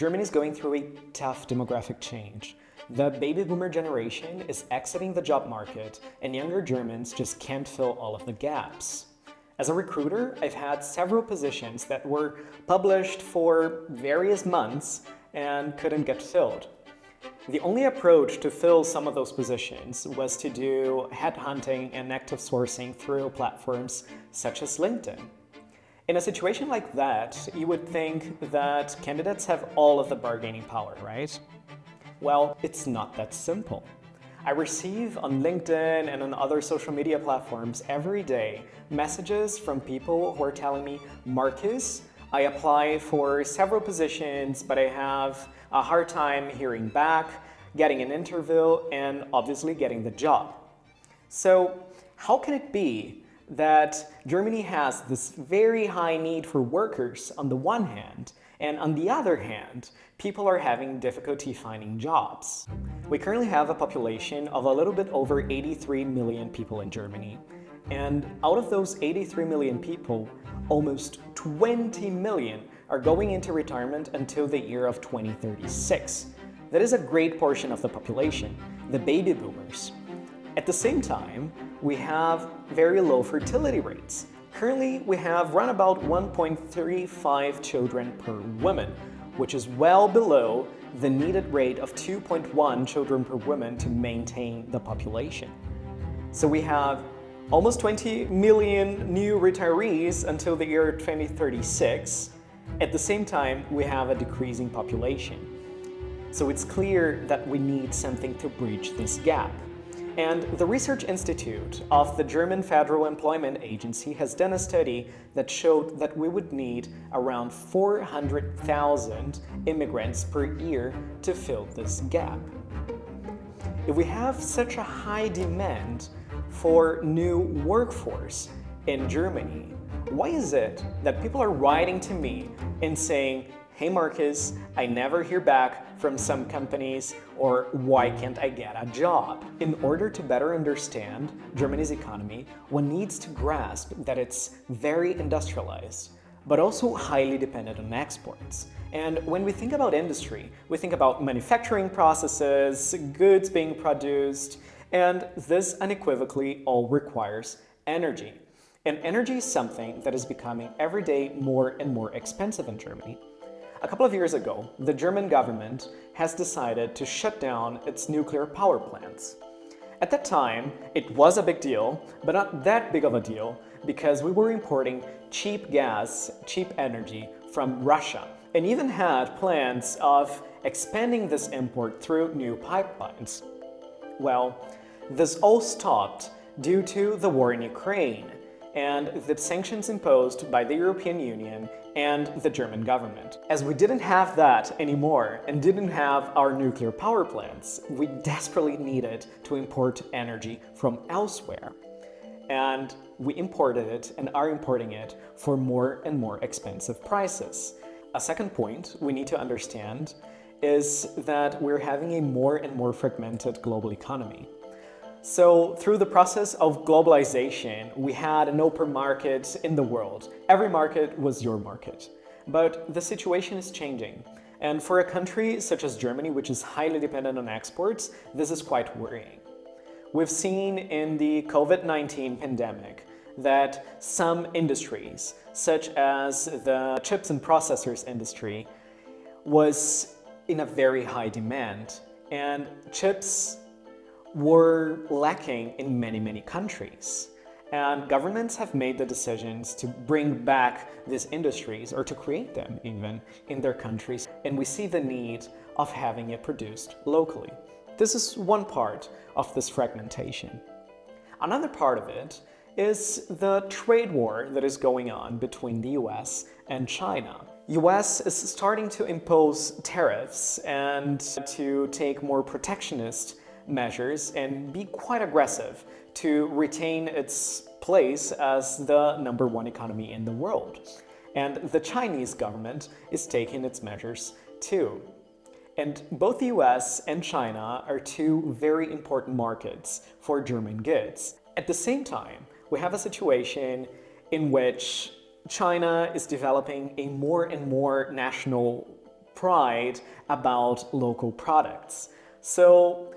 Germany is going through a tough demographic change. The baby boomer generation is exiting the job market, and younger Germans just can't fill all of the gaps. As a recruiter, I've had several positions that were published for various months and couldn't get filled. The only approach to fill some of those positions was to do headhunting and active sourcing through platforms such as LinkedIn. In a situation like that, you would think that candidates have all of the bargaining power, right? Well, it's not that simple. I receive on LinkedIn and on other social media platforms every day messages from people who are telling me, Marcus, I apply for several positions, but I have a hard time hearing back, getting an interview, and obviously getting the job. So how can it be that Germany has this very high need for workers on the one hand, and on the other hand, people are having difficulty finding jobs? We currently have a population of a little bit over 83 million people in Germany. And out of those 83 million people, almost 20 million are going into retirement until the year of 2036. That is a great portion of the population, the baby boomers. At the same time, we have very low fertility rates. Currently, we have run about 1.35 children per woman, which is well below the needed rate of 2.1 children per woman to maintain the population. So we have almost 20 million new retirees until the year 2036. At the same time, we have a decreasing population. So it's clear that we need something to bridge this gap. And the Research Institute of the German Federal Employment Agency has done a study that showed that we would need around 400,000 immigrants per year to fill this gap. If we have such a high demand for new workforce in Germany, why is it that people are writing to me and saying, hey Marcus, I never hear back from some companies, or why can't I get a job? In order to better understand Germany's economy, one needs to grasp that it's very industrialized, but also highly dependent on exports. And when we think about industry, we think about manufacturing processes, goods being produced, and this unequivocally all requires energy. And energy is something that is becoming every day more and more expensive in Germany. A couple of years ago, the German government has decided to shut down its nuclear power plants. At that time, it was a big deal, but not that big of a deal because we were importing cheap gas, cheap energy from Russia, and even had plans of expanding this import through new pipelines. Well, this all stopped due to the war in Ukraine and the sanctions imposed by the European Union and the German government. As we didn't have that anymore and didn't have our nuclear power plants, we desperately needed to import energy from elsewhere. And we imported it and are importing it for more and more expensive prices. A second point we need to understand is that we're having a more and more fragmented global economy. So through the process of globalization, we had an open market in the world. Every market was your market. But the situation is changing. And for a country such as Germany, which is highly dependent on exports, this is quite worrying. We've seen in the COVID-19 pandemic that some industries, such as the chips and processors industry, was in a very high demand. And chips were lacking in many countries. And governments have made the decisions to bring back these industries or to create them even in their countries. And we see the need of having it produced locally. This is one part of this fragmentation. Another part of it is the trade war that is going on between the US and China. US is starting to impose tariffs and to take more protectionist measures and be quite aggressive to retain its place as the number one economy in the world. And the Chinese government is taking its measures too. And both the US and China are two very important markets for German goods. At the same time, we have a situation in which China is developing a more and more national pride about local products. So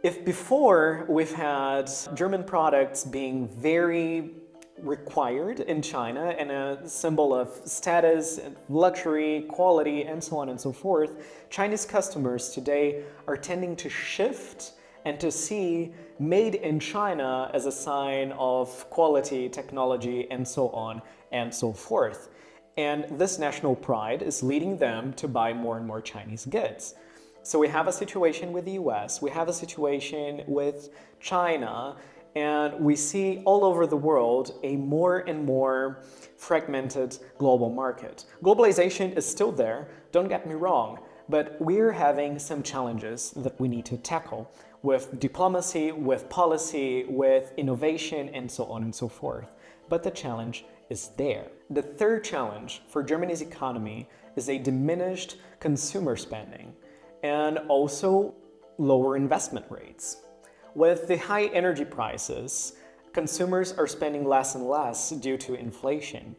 if before we've had German products being very required in China and a symbol of status, luxury, quality, and so on and so forth, Chinese customers today are tending to shift and to see made in China as a sign of quality, technology, and so on and so forth. And this national pride is leading them to buy more and more Chinese goods. So we have a situation with the US, we have a situation with China, and we see all over the world a more and more fragmented global market. Globalization is still there, don't get me wrong, but we're having some challenges that we need to tackle with diplomacy, with policy, with innovation, and so on and so forth. But the challenge is there. The third challenge for Germany's economy is a diminished consumer spending and also lower investment rates. With the high energy prices, consumers are spending less and less due to inflation.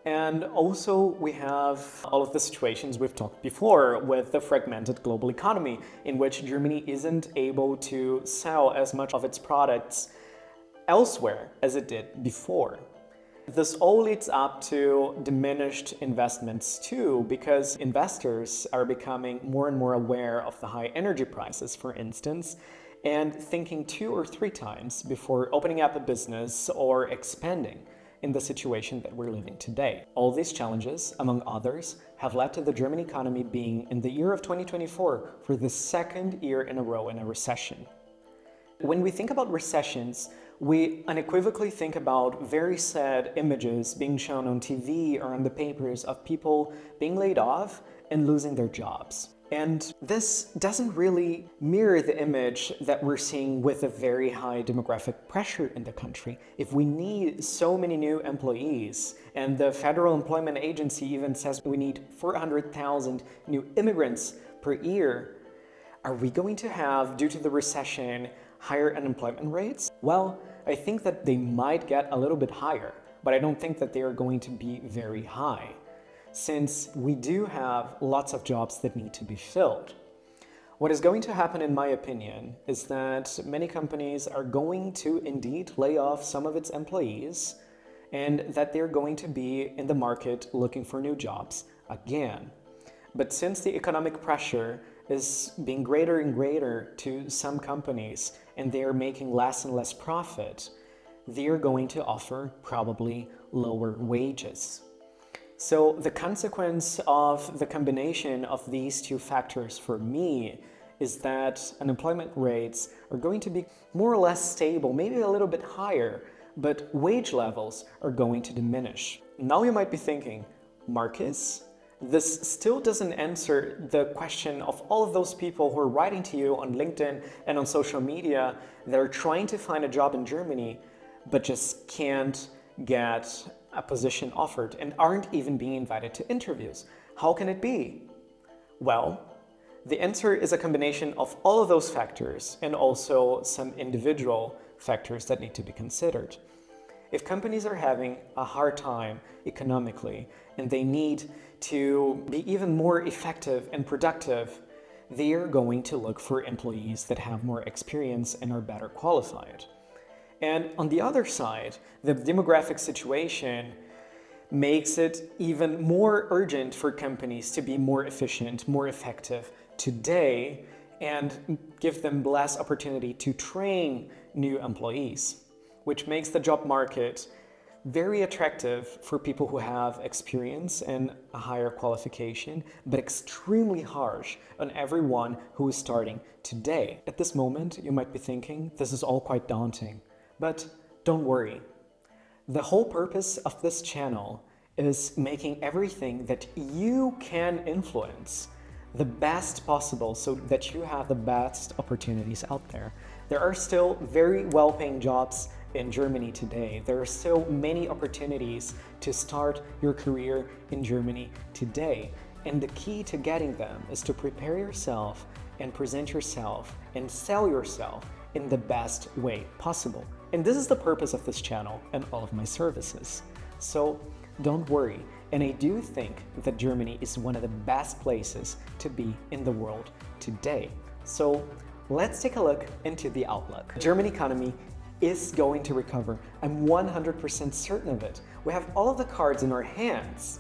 And also we have all of the situations we've talked before with the fragmented global economy in which Germany isn't able to sell as much of its products elsewhere as it did before. This all leads up to diminished investments too, because investors are becoming more and more aware of the high energy prices, for instance, and thinking 2 or 3 times before opening up a business or expanding in the situation that we're living today. All these challenges, among others, have led to the German economy being in the year of 2024 for the second year in a row in a recession. When we think about recessions, we unequivocally think about very sad images being shown on TV or on the papers of people being laid off and losing their jobs. And this doesn't really mirror the image that we're seeing with a very high demographic pressure in the country. If we need so many new employees, and the Federal Employment Agency even says we need 400,000 new immigrants per year, are we going to have, due to the recession, higher unemployment rates? Well, I think that they might get a little bit higher, but I don't think that they are going to be very high, since we do have lots of jobs that need to be filled. What is going to happen, in my opinion, is that many companies are going to indeed lay off some of its employees, and that they're going to be in the market looking for new jobs again. But since the economic pressure is being greater and greater to some companies, and they are making less and less profit, they are going to offer probably lower wages. So the consequence of the combination of these two factors for me is that unemployment rates are going to be more or less stable, maybe a little bit higher, but wage levels are going to diminish. Now you might be thinking, Marcus, this still doesn't answer the question of all of those people who are writing to you on LinkedIn and on social media that are trying to find a job in Germany, but just can't get a position offered and aren't even being invited to interviews. How can it be? Well, the answer is a combination of all of those factors and also some individual factors that need to be considered. If companies are having a hard time economically and they need to be even more effective and productive, they are going to look for employees that have more experience and are better qualified. And on the other side, the demographic situation makes it even more urgent for companies to be more efficient, more effective today, and give them less opportunity to train new employees, which makes the job market very attractive for people who have experience and a higher qualification, but extremely harsh on everyone who is starting today. At this moment, you might be thinking, this is all quite daunting, but don't worry. The whole purpose of this channel is making everything that you can influence the best possible so that you have the best opportunities out there. There are still very well-paying jobs in Germany today. There are still many opportunities to start your career in Germany today. And the key to getting them is to prepare yourself and present yourself and sell yourself in the best way possible. And this is the purpose of this channel and all of my services. So don't worry. And I do think that Germany is one of the best places to be in the world today. So let's take a look into the outlook. The German economy is going to recover. I'm 100% certain of it. We have all of the cards in our hands.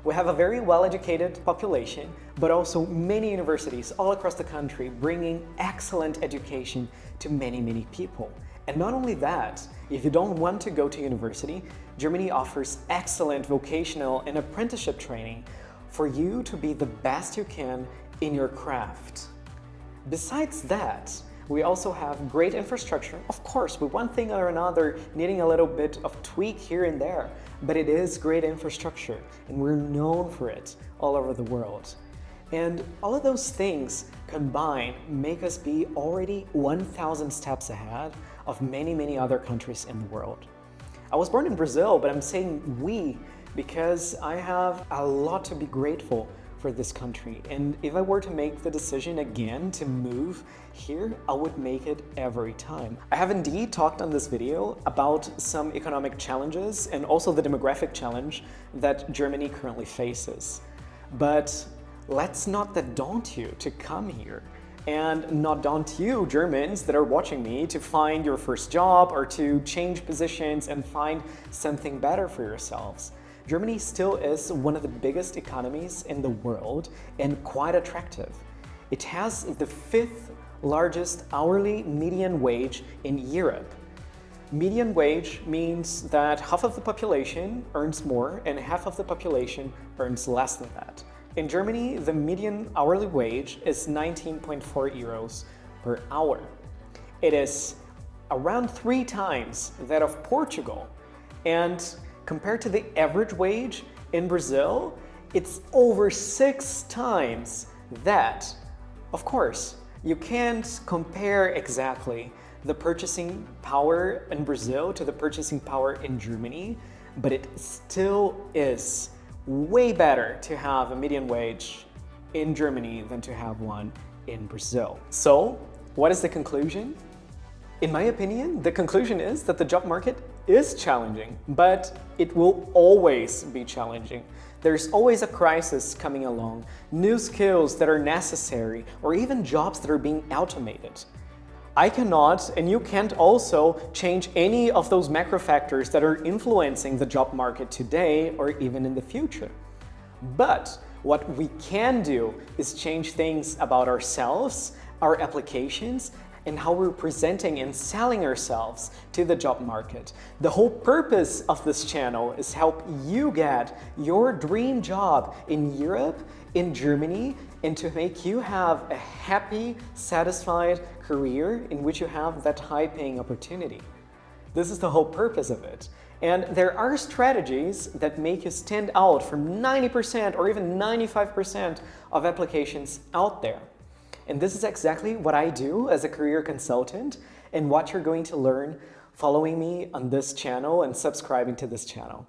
We have a very well-educated population, but also many universities all across the country bringing excellent education to many, many people. And not only that, if you don't want to go to university, Germany offers excellent vocational and apprenticeship training for you to be the best you can in your craft. Besides that, we also have great infrastructure. Of course, with one thing or another needing a little bit of tweak here and there, but it is great infrastructure and we're known for it all over the world. And all of those things combined make us be already 1,000 steps ahead of many, many other countries in the world. I was born in Brazil, but I'm saying we because I have a lot to be grateful for this country. And if I were to make the decision again to move here, I would make it every time. I have indeed talked on this video about some economic challenges and also the demographic challenge that Germany currently faces. But let's not that daunt you to come here, and not daunt you Germans that are watching me to find your first job or to change positions and find something better for yourselves. Germany still is one of the biggest economies in the world and quite attractive. It has the 5th largest hourly median wage in Europe. Median wage means that half of the population earns more and half of the population earns less than that. In Germany, the median hourly wage is 19.4 euros per hour. It is around 3 times that of Portugal. And compared to the average wage in Brazil, it's over 6 times that. Of course, you can't compare exactly the purchasing power in Brazil to the purchasing power in Germany, but it still is way better to have a median wage in Germany than to have one in Brazil. So, what is the conclusion? In my opinion, the conclusion is that the job market is challenging, but it will always be challenging. There's always a crisis coming along, new skills that are necessary, or even jobs that are being automated. I cannot, and you can't also change any of those macro factors that are influencing the job market today or even in the future. But what we can do is change things about ourselves, our applications, and how we're presenting and selling ourselves to the job market. The whole purpose of this channel is help you get your dream job in Europe, in Germany, and to make you have a happy, satisfied career in which you have that high-paying opportunity. This is the whole purpose of it. And there are strategies that make you stand out from 90% or even 95% of applications out there. And this is exactly what I do as a career consultant and what you're going to learn following me on this channel and subscribing to this channel.